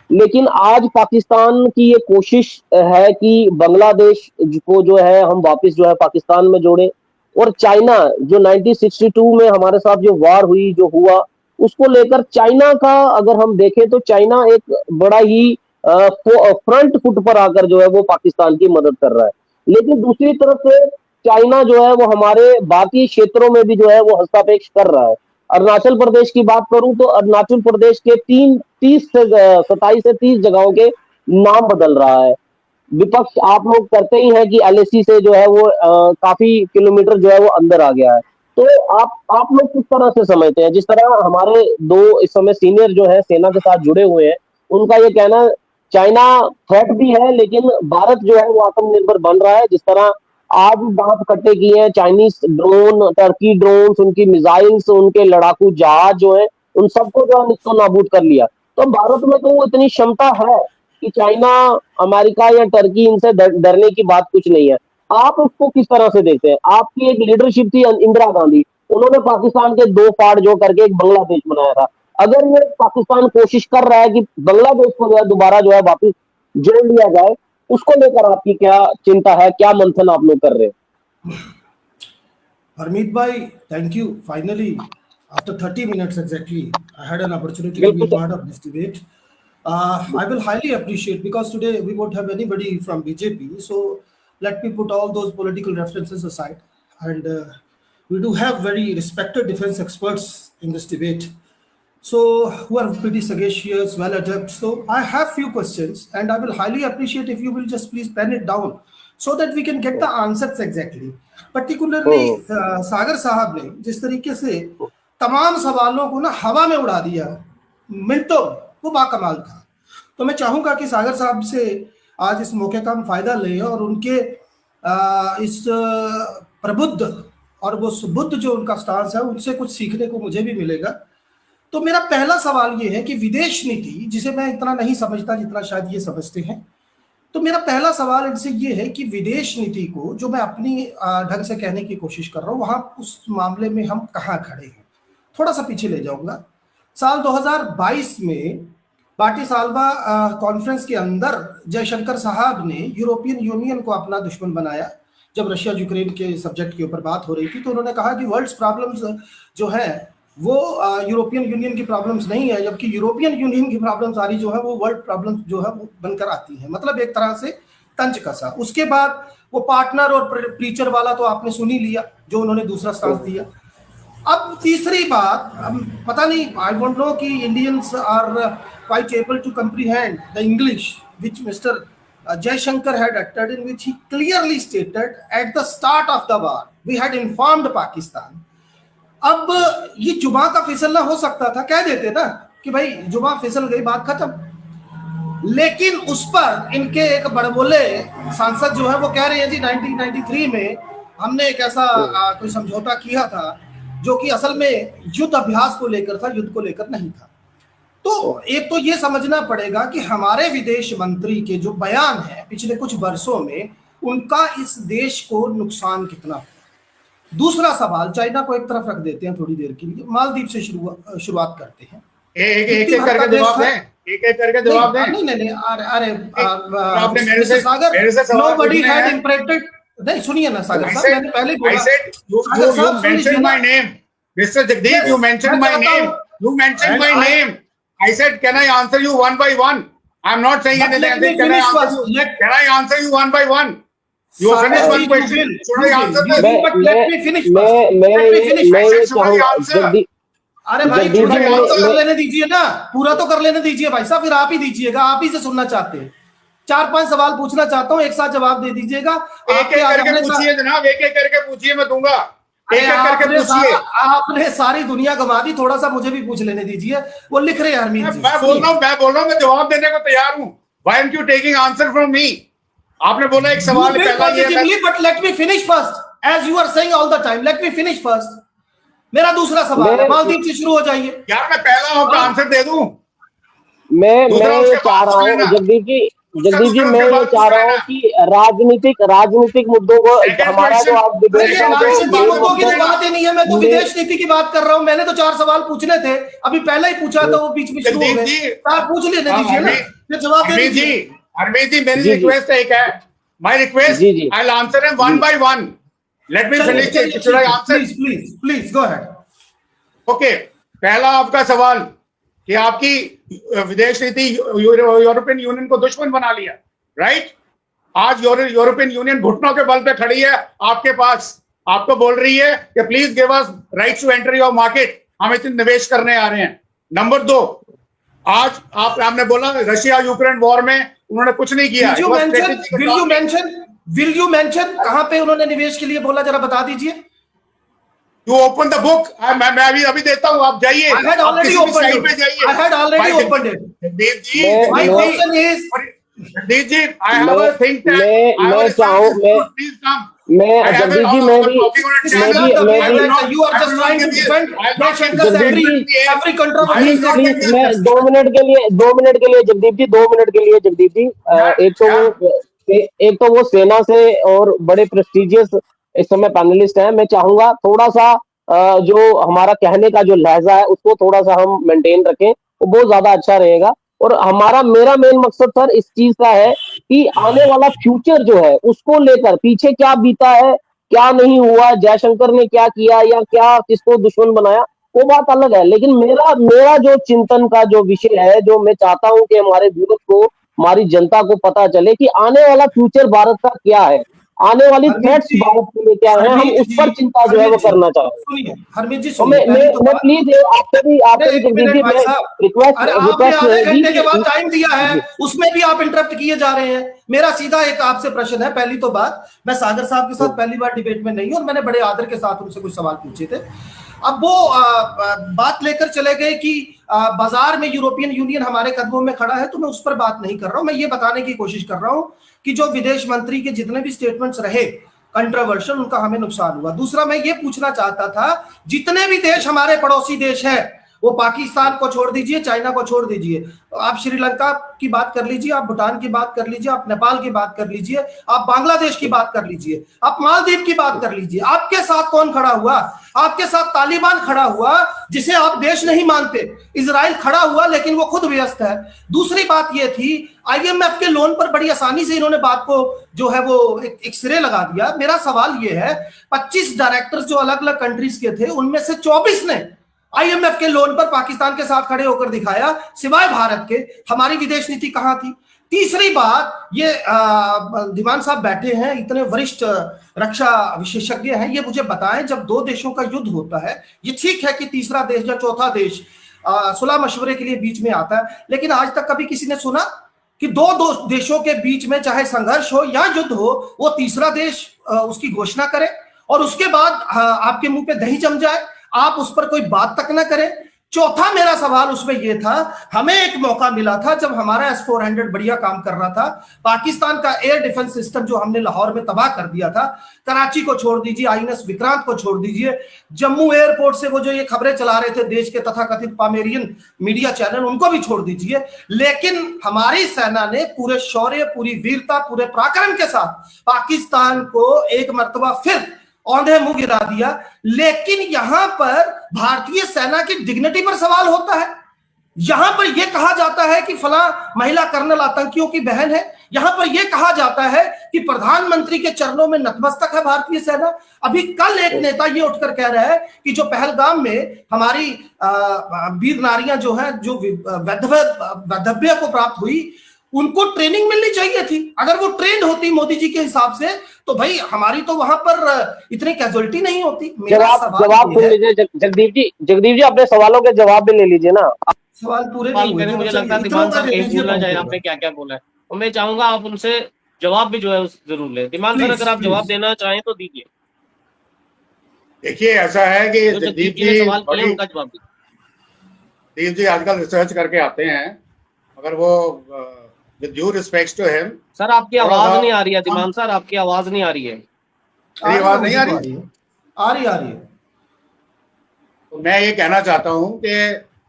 लेकिन आज पाकिस्तान की ये कोशिश है कि बांग्लादेश को जो है हम वापस जो है पाकिस्तान में जोड़े, और चाइना जो 1962 में हमारे साथ जो वार हुई जो हुआ, उसको लेकर चाइना का अगर हम देखें तो चाइना एक बड़ा ही फ्रंट फुट पर आकर जो है वो पाकिस्तान की मदद कर रहा है। लेकिन दूसरी तरफ से चाइना जो है वो हमारे बाकी क्षेत्रों में भी जो है वो हस्तक्षेप कर रहा है। अरुणाचल प्रदेश की बात करूं तो अरुणाचल प्रदेश के 27 से 30 जगहों के नाम बदल रहा है। विपक्ष आप लोग करते ही है कि एलएसी से जो है वो काफी किलोमीटर जो है वो अंदर आ गया है। तो आप लोग किस तरह से समझते हैं? जिस तरह हमारे दो इस समय सीनियर जो है सेना के साथ जुड़े हुए हैं, उनका ये कहना चाइना थ्रेट भी है लेकिन भारत जो है वो आत्मनिर्भर बन रहा है। जिस तरह आज दांत कट्टे किए हैं चाइनीज ड्रोन, टर्की ड्रोन, उनकी मिसाइल्स, उनके लड़ाकू जहाज जो है उन सबको जो है निस्तो नाबूद कर लिया। तो भारत में तो वो इतनी क्षमता है कि चाइना, अमेरिका या टर्की इनसे डरने की बात कुछ नहीं है। आप उसको किस तरह से देखते हैं? आपकी एक लीडरशिप थी इंदिरा गांधी, उन्होंने पाकिस्तान के दो फाड़ जो करके एक बांग्लादेश बनाया था। अगर ये पाकिस्तान कोशिश कर रहा है कि बांग्लादेश को जो है दोबारा जो है वापिस जोड़ लिया जाए, उसको लेकर आपकी क्या चिंता है, क्या मंथन आप लोग कर रहे हैं? Harmeet bhai, thank you. Finally, after 30 minutes exactly, I had an opportunity to be part of this debate. I will highly appreciate, because today we won't have anybody from BJP, so let me put all those political references aside. And we do have very respected defense experts in this debate, so who are pretty sagacious, well adept. So I have few questions, and I will highly appreciate if you will just please pen it down so that we can get the answers exactly. Particularly सागर साहब ने जिस तरीके से तमाम सवालों को ना हवा में उड़ा दिया मिनटों में, वो बाकमाल था। तो मैं चाहूंगा कि सागर साहब से आज इस मौके का हम फायदा लें और उनके इस प्रबुद्ध और वो सुबुद्ध जो उनका स्टांस है उनसे कुछ सीखने को मुझे भी मिलेगा। तो मेरा पहला सवाल ये है कि विदेश नीति, जिसे मैं इतना नहीं समझता जितना शायद ये समझते हैं, तो मेरा पहला सवाल इनसे ये है कि विदेश नीति को जो मैं अपनी ढंग से कहने की कोशिश कर रहा हूँ, वहां उस मामले में हम कहाँ खड़े हैं। थोड़ा सा पीछे ले जाऊंगा। साल 2022 में बाटिसाल्वा कॉन्फ्रेंस के अंदर जयशंकर साहब ने यूरोपियन यूनियन को अपना दुश्मन बनाया। जब रशिया यूक्रेन के सब्जेक्ट के ऊपर बात हो रही थी तो उन्होंने कहा कि वर्ल्ड्स प्रॉब्लम्स जो है वो यूरोपियन यूनियन की प्रॉब्लम्स नहीं है, जबकि यूरोपियन यूनियन की प्रॉब्लम सारी जो है वो वर्ल्ड प्रॉब्लम्स जो है वो बनकर आती है। मतलब एक तरह से तंज कसा। उसके बाद वो पार्टनर और प्रीचर वाला तो आपने सुन ही लिया, जो उन्होंने दूसरा स्टांस दिया। अब तीसरी बात, पता नहीं, आई डोंट नो कि Indians are quite able to comprehend the English which mister Jaishankar had uttered, in which he clearly stated at the start of the war we had informed Pakistan. अब ये जुमा का फिसलना हो सकता था, कह देते ना कि भाई जुमा फिसल गई, बात खत्म। लेकिन उस पर इनके एक बड़बोले सांसद जो है वो कह रहे हैं जी 1993 में हमने एक ऐसा कोई समझौता किया था जो कि असल में युद्ध अभ्यास को लेकर था, युद्ध को लेकर नहीं था। तो एक तो ये समझना पड़ेगा कि हमारे विदेश मंत्री के जो बयान है पिछले कुछ वर्षों में, उनका इस देश को नुकसान कितना है। दूसरा सवाल, चाइना को एक तरफ रख देते हैं थोड़ी देर के लिए, मालदीव से शुरुआत करते हैं। एक करके जवाब दें, एक करके जवाब दें। नहीं, अरे सागर, नोबडी हैड इंप्रेटेड। नहीं, सुनिए ना सागर साहब, मैंने पहले बोला, you mentioned my name, Mr. Jagdeep, you mentioned my name, you mentioned my name. I said, can I answer you one by one? I'm not saying anything. Can I answer you one by one? You finished one question. Should I answer this? But let me finish first. Let me finish. I said, should I answer? अरे भाई कर लेने दीजिए ना, पूरा तो कर लेने दीजिए भाई साहब, फिर आप ही दीजिएगा, आप ही से सुनना चाहते हैं। 4-5 सवाल पूछना चाहता हूँ, एक साथ जवाब दे दीजिएगा। एक करके पूछिए जनाब, एक करके पूछिए, मैं दूंगा। आपने सारी दुनिया गवा दी, थोड़ा सा मुझे भी पूछ लेने दीजिए। वो लिख रहे हैं हरमीत जी। मैं बोल रहा हूँ मैं जवाब देने को तैयार हूँ। Why aren't you taking answer from me? आपने बोला एक सवाल पहला ये, but let me finish first, as you are saying all the time. Let me finish first. मेरा दूसरा सवाल है, मालदीव से शुरू हो जाइए। यार मैं पहला आपका आंसर दे दूं। मैं चाह रहा हूँ जगदीप जी, जगदीप जी, मैं ये चाह रहा हूँ कि राजनीतिक मुद्दों को, हमारा जो आज डिबेट ये का जो राजनीतिक मेन मुद्दों की तो मकसद बात ही नहीं है, मैं तो विदेश नीति की बात कर रहा हूँ। मैंने तो 4 सवाल पूछने थे, अभी पहले ही पूछा था, वो बीच में शुरू हो जगदीप गए। जी, आप पूछ लेने दीजिए ना, फिर जवाब दे हरमीत जी, दीजिए। हरमीत जी, मेरी जी जी रिक्वेस्ट एक है, माय रिक्वेस्ट, जी जी I will answer him one जी बाय वन, लेट मी चलिए फिनिश चलिए, it, should I answer? Please please please go ahead. Okay, पहला आपका सवाल कि आपकी विदेश नीति यूरोपियन यूनियन को दुश्मन बना लिया, राइट? आज यूरोपियन यूनियन घुटनों के बल पे खड़ी है आपके पास, आपको बोल रही है कि please give us right to enter your market, हम इतने निवेश करने आ रहे हैं। नंबर 2, आज आपने बोला रशिया यूक्रेन वॉर में उन्होंने कुछ नहीं किया। विल यू मेंशन कहां पे उन्होंने निवेश के लिए बोला, जरा बता दीजिए। यू ओपन द बुक, मैं अभी देता हूं, आप जाइए, आप किसी भी साइट पे जाइए। I had already opened it. Jagdeep ji, My question is, Jagdeep ji, I have a think tank, मैं चाहूँ, प्लीज कम। जगदीप जी, मैं भी this is not the way that you are just trying to defend Jaishankar's every controversy. Please, मैं 2 minute के लिए जगदीप जी, 2 minute के लिए जगदीप जी, एक तो वो सेना से और बड़े प्रेस्टिजियस इस समय पैनलिस्ट हैं। मैं चाहूंगा थोड़ा सा जो हमारा कहने का जो लहजा है उसको थोड़ा सा हम मेंटेन रखें, वो बहुत ज्यादा अच्छा रहेगा। और मेरा मेन मकसद सर इस चीज का है कि आने वाला फ्यूचर जो है उसको लेकर, पीछे क्या बीता है, क्या नहीं हुआ, जयशंकर ने क्या किया या क्या किसको दुश्मन बनाया, वो बात अलग है। लेकिन मेरा जो चिंतन का जो विषय है, जो मैं चाहता हूं कि हमारे व्यूअर्स को, हमारी जनता को पता चले कि आने वाला फ्यूचर भारत का क्या है, आने वाली थ्रेट्स भारत के लिए क्या है, हम उस पर चिंता जो है वो करना चाहते हैं। सुनिए हरमीत जी, तो मैं प्लीज आपसे भी जगदीप जी, मैं रिक्वेस्ट आधे घंटे के बाद जी टाइम दिया है, उसमें भी आप इंटरप्ट किए जा रहे हैं। मेरा सीधा एक आपसे प्रश्न है। पहली तो बात, मैं सागर साहब के साथ पहली बार डिबेट में नहीं हूं और मैंने बड़े आदर के साथ उनसे कुछ सवाल पूछे थे। अब वो बात लेकर चले गए कि बाजार में यूरोपियन यूनियन हमारे कदमों में खड़ा है, तो मैं उस पर बात नहीं कर रहा हूं। मैं ये बताने की कोशिश कर रहा हूं कि जो विदेश मंत्री के जितने भी स्टेटमेंट्स रहे कंट्रोवर्शियल, उनका हमें नुकसान हुआ। दूसरा, मैं ये पूछना चाहता था, जितने भी देश हमारे पड़ोसी देश हैं, वो पाकिस्तान को छोड़ दीजिए, चाइना को छोड़ दीजिए, आप श्रीलंका की बात कर लीजिए, आप भूटान की बात कर लीजिए, आप नेपाल की बात कर लीजिए, आप बांग्लादेश की बात कर लीजिए, आप मालदीव की बात कर लीजिए, आपके साथ कौन खड़ा हुआ? आपके साथ तालिबान खड़ा हुआ, जिसे आप देश नहीं मानते। इजराइल खड़ा हुआ, लेकिन वो खुद व्यस्त है। दूसरी बात ये थी, IMF के लोन पर बड़ी आसानी से इन्होंने बात को जो है वो एक सिरे लगा दिया। मेरा सवाल ये है, 25 डायरेक्टर्स जो अलग अलग कंट्रीज के थे, उनमें से 24 ने IMF के लोन पर पाकिस्तान के साथ खड़े होकर दिखाया, सिवाय भारत के। हमारी विदेश नीति कहां थी? तीसरी बात, ये दीवान साहब बैठे हैं, इतने वरिष्ठ रक्षा विशेषज्ञ हैं, ये मुझे बताएं, जब 2 देशों का युद्ध होता है, ये ठीक है कि तीसरा देश या चौथा देश सुलह मशवरे के लिए बीच में आता है, लेकिन आज तक कभी किसी ने सुना कि दो देशों के बीच में चाहे संघर्ष हो या युद्ध हो, वो तीसरा देश उसकी घोषणा करे और उसके बाद आपके मुंह पे दही जम जाए, आप उस पर कोई बात तक ना करें? चौथा मेरा सवाल उसमें यह था, हमें एक मौका मिला था जब हमारा S-400 बढ़िया काम कर रहा था, पाकिस्तान का एयर डिफेंस सिस्टम जो हमने लाहौर में तबाह कर दिया था, कराची को छोड़ दीजिए, INS विक्रांत को छोड़ दीजिए, जम्मू एयरपोर्ट से वो जो ये खबरें चला रहे थे देश के तथाकथित पामेरियन मीडिया चैनल, उनको भी छोड़ दीजिए, लेकिन हमारी सेना ने पूरे शौर्य, पूरी वीरता, पूरे पराक्रम के साथ पाकिस्तान को एक मर्तबा फिर औंधे मुंह गिरा दिया। लेकिन यहां पर भारतीय सेना की डिग्निटी पर सवाल होता है। यहां पर यह कहा जाता है कि फला महिला कर्नल आतंकियों की बहन है, यहां पर यह कहा जाता है कि प्रधानमंत्री के चरणों में नतमस्तक है भारतीय सेना। अभी कल एक नेता ये उठकर कह रहा है कि जो पहलगाम में हमारी वीर नारियां जो हैं, जो वैधव्य को प्राप्त हुई, उनको ट्रेनिंग मिलनी चाहिए थी। अगर वो ट्रेंड होती मोदी जी के हिसाब से, तो भाई हमारी तो वहां पर इतनी कैजुअलिटी नहीं होती। जवाब सुन लीजिए जगदीप जी अपने सवालों के जवाब भी ले लीजिए ना। सवाल पूरे नहीं हुए, मुझे लगता है दिमान साहब कहीं भूलना चाहिए आपने क्या क्या बोला है, और मैं चाहूंगा आप उनसे जवाब भी जो है जरूर ले। दिमान सर, अगर आप जवाब देना चाहें तो दीजिए। देखिए, ऐसा है कि जगदीप जी सवाल किया, उनका जवाब दीजिए। दीप जी आजकल रिसर्च करके आते हैं, अगर वो with due respects to him, sir आपकी आवाज नहीं आ रही है दिमान सर, आपकी आवाज नहीं आ रही है। मेरी आवाज नहीं आ रही? आ रही है। तो मैं ये कहना चाहता हूं कि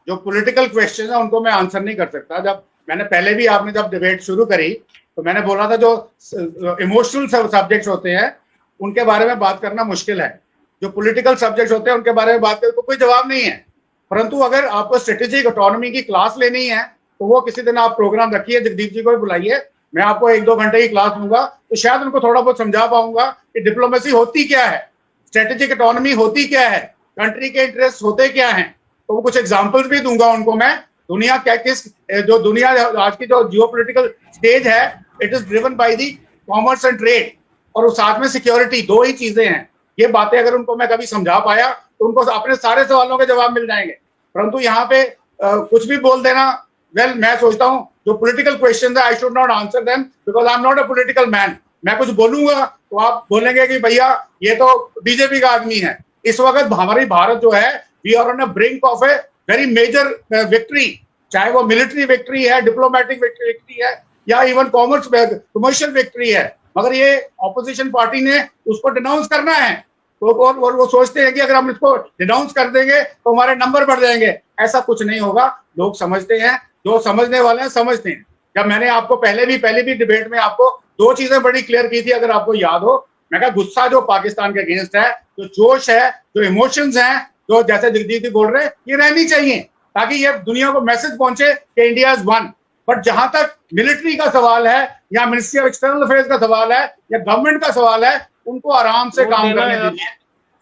जो पॉलिटिकल क्वेश्चन है उनको मैं आंसर नहीं कर सकता। जब मैंने पहले भी, आपने जब डिबेट शुरू करी तो मैंने बोला था जो इमोशनल सब्जेक्ट्स होते हैं उनके बारे में बात करना मुश्किल है, जो पॉलिटिकल सब्जेक्ट्स होते हैं उनके बारे में बात करने को कोई जवाब नहीं है। परंतु अगर आपको स्ट्रेटेजिक ऑटोनॉमी की क्लास लेनी है तो वो किसी दिन आप प्रोग्राम रखिए, जगदीप जी को भी बुलाइए, मैं आपको 1-2 घंटे की क्लास दूंगा, तो शायद उनको थोड़ा बहुत समझा पाऊंगा कि डिप्लोमेसी होती क्या है, स्ट्रेटेजिक ऑटोनॉमी होती क्या है, कंट्री के इंटरेस्ट होते क्या हैं। तो वो कुछ एग्जांपल्स भी दूंगा उनको मैं, दुनिया क्या किस जो दुनिया आज की जो जियोपॉलिटिकल स्टेज है, it is driven by the commerce and trade, और उस साथ में सिक्योरिटी, 2 ही चीजें हैं। ये बातें अगर उनको मैं कभी समझा पाया तो उनको अपने सारे सवालों के जवाब मिल जाएंगे। परंतु यहाँ पे कुछ भी बोल देना, वेल मैं सोचता हूँ जो पॉलिटिकल क्वेश्चन है I should not answer them because I am not a political man. मैं कुछ बोलूंगा तो आप बोलेंगे कि भैया ये तो बीजेपी का आदमी है। इस वक्त हमारी भारत जो है, we are on a brink of a very major victory, चाहे वो मिलिट्री विक्ट्री है, डिप्लोमेटिक विक्ट्री है, या इवन कमर्शियल विक्ट्री है, मगर ये ऑपोजिशन पार्टी ने उसको डिनाउंस करना है। तो और वो सोचते हैं कि अगर हम इसको डिनाउंस कर देंगे तो हमारे नंबर बढ़ जाएंगे। ऐसा कुछ नहीं होगा। लोग समझते हैं, जो समझने वाले हैं समझते हैं। जब मैंने आपको पहले भी डिबेट में आपको 2 चीजें बड़ी क्लियर की थी, अगर आपको याद हो, मैं कहा गुस्सा जो पाकिस्तान के अगेंस्ट है, जो जोश है, जो इमोशंस हैं, जो जैसे जगदीप जी बोल रहे हैं, ये रहनी चाहिए ताकि ये दुनिया को मैसेज पहुंचे कि इंडिया इज वन। बट जहां तक मिलिट्री का सवाल है या मिनिस्ट्री ऑफ एक्सटर्नल अफेयर्स का सवाल है या गवर्नमेंट का सवाल है, उनको आराम से काम करने दीजिए।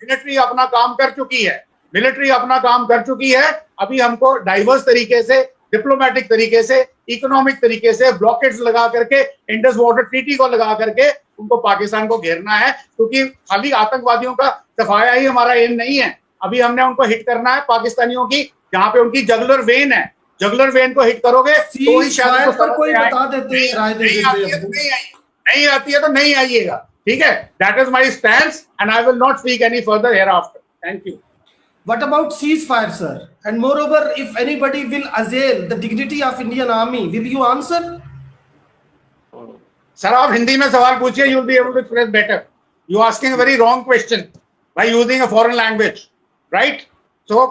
मिलिट्री अपना काम कर चुकी है, मिलिट्री अपना काम कर चुकी है। अभी हमको डाइवर्स तरीके से, डिप्लोमेटिक तरीके से, इकोनॉमिक तरीके से ब्लॉकेट्स लगा करके, इंडस वाटर ट्रीटी को लगा करके उनको पाकिस्तान को घेरना है, क्योंकि खाली आतंकवादियों का सफाया ही हमारा एम नहीं है। अभी हमने उनको हिट करना है पाकिस्तानियों की, जहां पे उनकी जगलर वेन है। जगलर वेन को हिट करोगे तो ही शायद कोई बता देते हैं, नहीं आती है तो नहीं आइएगा, ठीक है। That is my stand and I will not speak any further here after. Thank you. What about ceasefire, sir? And moreover, if anybody will assail the dignity of Indian Army, will you answer? Sir आप हिंदी में सवाल पूछिए, you will be able to express better. You are asking a very wrong question by using a foreign language, right? So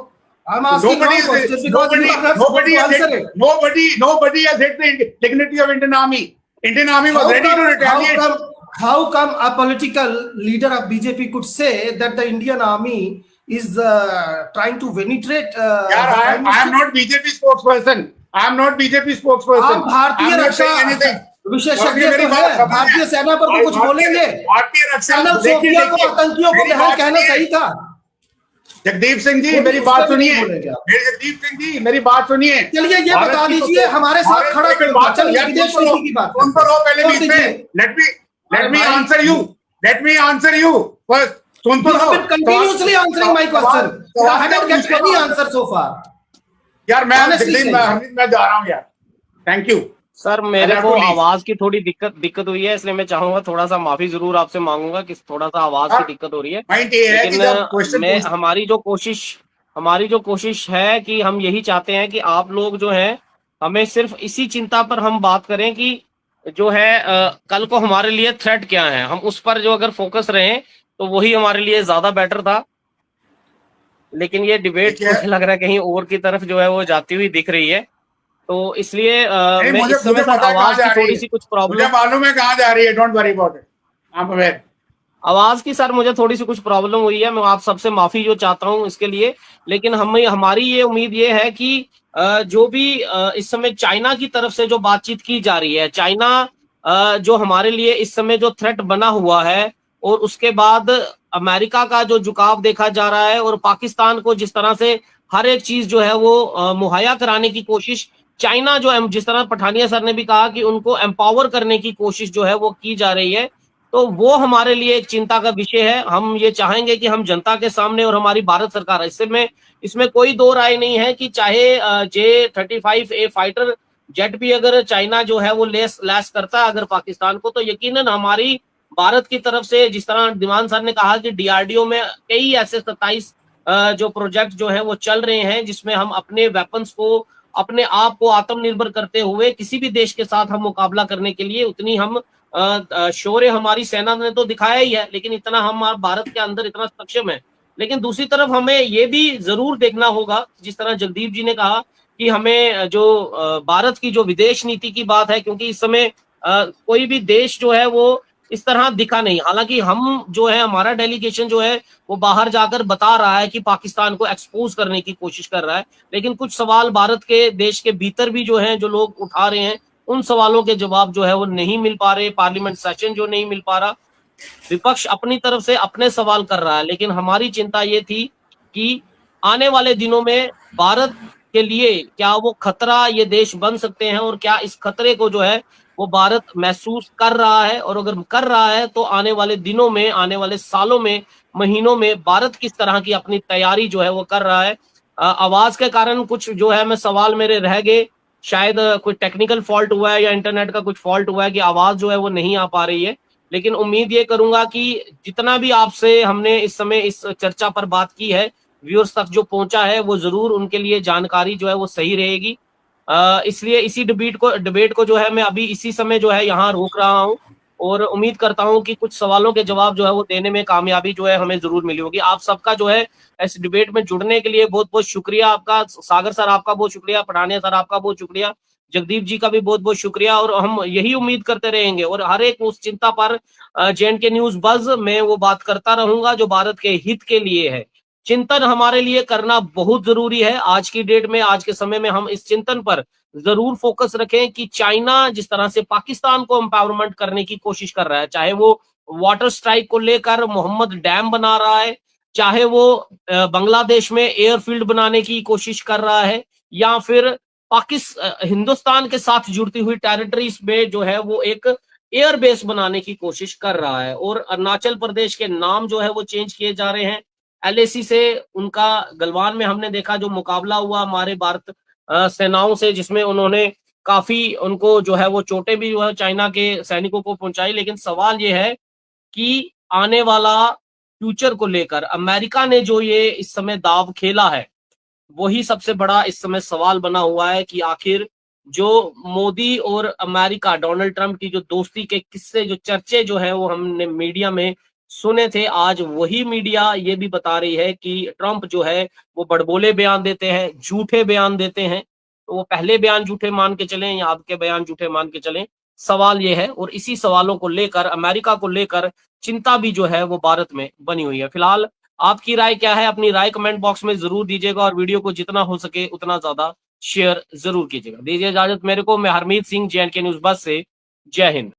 I'm asking wrong question because you have nobody to has answer hit, it. nobody has hit the dignity of Indian Army. Indian Army was ready to retaliate. How come a political leader of BJP could say that the Indian Army is trying to penetrate? I am not BJP spokesperson. I am not BJP spokesperson. आप भारतीय रक्षा विशेषज्ञ तो है, भारतीय सेना पर तो कुछ बोलेंगे। भारतीय रक्षा सोफिया को आतंकियों को कहना सही था। जगदीप सिंह जी मेरी बात सुनिए, जगदीप सिंह जी मेरी बात सुनिए। चलिए ये बता दीजिए, हमारे साथ खड़ा चलिए विदेश नीति की बात कौन पर हो पहले बीच में। Let me answer you. Let me answer you first. सुन तो लो। Continuously answering my question. I haven't get any answer so far. यार मैं जा रहा हूँ यार। Thank you. सर मेरे को आवाज की थोड़ी दिक्कत हुई है, इसलिए मैं चाहूंगा थोड़ा सा माफी जरूर आपसे मांगूंगा कि थोड़ा सा आवाज की दिक्कत हो रही है। लेकिन हमारी जो कोशिश है कि हम यही चाहते हैं कि आप लोग जो हैं, हमें सिर्फ इसी चिंता पर हम बात करें कि जो है कल को हमारे लिए थ्रेट क्या है, हम उस पर जो अगर फोकस रहें तो वही हमारे लिए ज्यादा बेटर था। लेकिन ये डिबेट मुझे लग रहा है कहीं और की तरफ जो है वो जाती हुई दिख रही है, तो इसलिए मैं इस समय आवाज की थोड़ी सी कुछ प्रॉब्लम, मुझे मालूम है कहाँ जा रही है, don't worry about it, I am aware. आवाज की सर मुझे थोड़ी सी कुछ प्रॉब्लम हुई है, मैं आप सबसे माफी जो चाहता हूं इसके लिए। लेकिन हमारी ये उम्मीद ये है कि जो भी इस समय चाइना की तरफ से जो बातचीत की जा रही है, चाइना जो हमारे लिए इस समय जो थ्रेट बना हुआ है, और उसके बाद अमेरिका का जो झुकाव देखा जा रहा है, और पाकिस्तान को जिस तरह से हर एक चीज जो है वो मुहैया कराने की कोशिश चाइना जो, जिस तरह पठानिया सर ने भी कहा कि उनको एम्पावर करने की कोशिश जो है वो की जा रही है, तो वो हमारे लिए एक चिंता का विषय है। हम ये चाहेंगे कि हम जनता के सामने, और हमारी भारत सरकार, इसमें कोई दो राय नहीं है कि चाहे J-35A फाइटर जेट भी अगर चाइना जो है वो लैस करता है अगर पाकिस्तान को, तो यकीनन हमारी भारत की तरफ से, जिस तरह दिमान सर ने कहा कि DRDO में कई ऐसे 27 जो प्रोजेक्ट जो है वो चल रहे हैं, जिसमें हम अपने वेपन्स को, अपने आप को आत्मनिर्भर करते हुए किसी भी देश के साथ हम मुकाबला करने के लिए उतनी हम शौर्य हमारी सेना ने तो दिखाया ही है, लेकिन इतना हम भारत के अंदर इतना सक्षम है। लेकिन दूसरी तरफ हमें ये भी जरूर देखना होगा, जिस तरह जगदीप जी ने कहा कि हमें जो भारत की जो विदेश नीति की बात है, क्योंकि इस समय कोई भी देश जो है वो इस तरह दिखा नहीं। हालांकि हम जो है, हमारा डेलीगेशन जो है वो बाहर जाकर बता रहा है कि पाकिस्तान को एक्सपोज करने की कोशिश कर रहा है, लेकिन कुछ सवाल भारत के देश के भीतर भी जो है जो लोग उठा रहे हैं, उन सवालों के जवाब जो है वो नहीं मिल पा रहे। पार्लियामेंट सेशन जो नहीं मिल पा रहा, विपक्ष अपनी तरफ से अपने सवाल कर रहा है। लेकिन हमारी चिंता ये थी कि आने वाले दिनों में भारत के लिए क्या वो खतरा ये देश बन सकते हैं, और क्या इस खतरे को जो है वो भारत महसूस कर रहा है, और अगर कर रहा है तो आने वाले दिनों में, आने वाले सालों में, महीनों में भारत किस तरह की अपनी तैयारी जो है वो कर रहा है। आवाज के कारण कुछ जो है मैं सवाल मेरे रह गए, शायद कोई टेक्निकल फॉल्ट हुआ है या इंटरनेट का कुछ फॉल्ट हुआ है कि आवाज जो है वो नहीं आ पा रही है। लेकिन उम्मीद ये करूंगा कि जितना भी आपसे हमने इस समय इस चर्चा पर बात की है, व्यूअर्स तक जो पहुंचा है वो जरूर उनके लिए जानकारी जो है वो सही रहेगी। इसलिए इसी डिबेट को जो है मैं अभी इसी समय जो है यहाँ रोक रहा हूँ, और उम्मीद करता हूँ कि कुछ सवालों के जवाब जो है वो देने में कामयाबी जो है हमें जरूर मिली होगी। आप सबका जो है इस डिबेट में जुड़ने के लिए बहुत बहुत शुक्रिया आपका। सागर सर आपका बहुत शुक्रिया, पठानिया सर आपका बहुत शुक्रिया, जगदीप जी का भी बहुत बहुत शुक्रिया। और हम यही उम्मीद करते रहेंगे, और हर एक उस चिंता पर J&K न्यूज बज में वो बात करता रहूंगा जो भारत के हित के लिए है। चिंतन हमारे लिए करना बहुत जरूरी है आज की डेट में, आज के समय में हम इस चिंतन पर जरूर फोकस रखें कि चाइना जिस तरह से पाकिस्तान को एम्पावरमेंट करने की कोशिश कर रहा है, चाहे वो वाटर स्ट्राइक को लेकर मोहम्मद डैम बना रहा है, चाहे वो बांग्लादेश में एयरफील्ड बनाने की कोशिश कर रहा है, या फिर हिंदुस्तान के साथ जुड़ती हुई टेरिटरीज में जो है वो एक एयर बेस बनाने की कोशिश कर रहा है। और अरुणाचल प्रदेश के नाम जो है वो चेंज किए जा रहे हैं। LAC से उनका गलवान में हमने देखा जो मुकाबला हुआ हमारे भारत सेनाओं से, जिसमें उन्होंने काफी उनको जो है वो चोटें भी जो है चाइना के सैनिकों को पहुंचाई। लेकिन सवाल ये है कि आने वाला फ्यूचर को लेकर अमेरिका ने जो ये इस समय दाव खेला है, वही सबसे बड़ा इस समय सवाल बना हुआ है कि आखिर जो मोदी और अमेरिका, डोनाल्ड ट्रंप की जो दोस्ती के किस्से, जो चर्चे जो है वो हमने मीडिया में सुने थे, आज वही मीडिया ये भी बता रही है कि ट्रंप जो है वो बड़बोले बयान देते हैं, झूठे बयान देते हैं। तो वो पहले बयान झूठे मान के चलें या आपके बयान झूठे मान के चलें, सवाल ये है। और इसी सवालों को लेकर, अमेरिका को लेकर चिंता भी जो है वो भारत में बनी हुई है। फिलहाल आपकी राय क्या है? अपनी राय कमेंट बॉक्स में जरूर दीजिएगा, और वीडियो को जितना हो सके उतना ज्यादा शेयर जरूर कीजिएगा। दीजिए इजाजत मेरे को, मैं हरमीत सिंह, J&K न्यूज बस से। जय हिंद।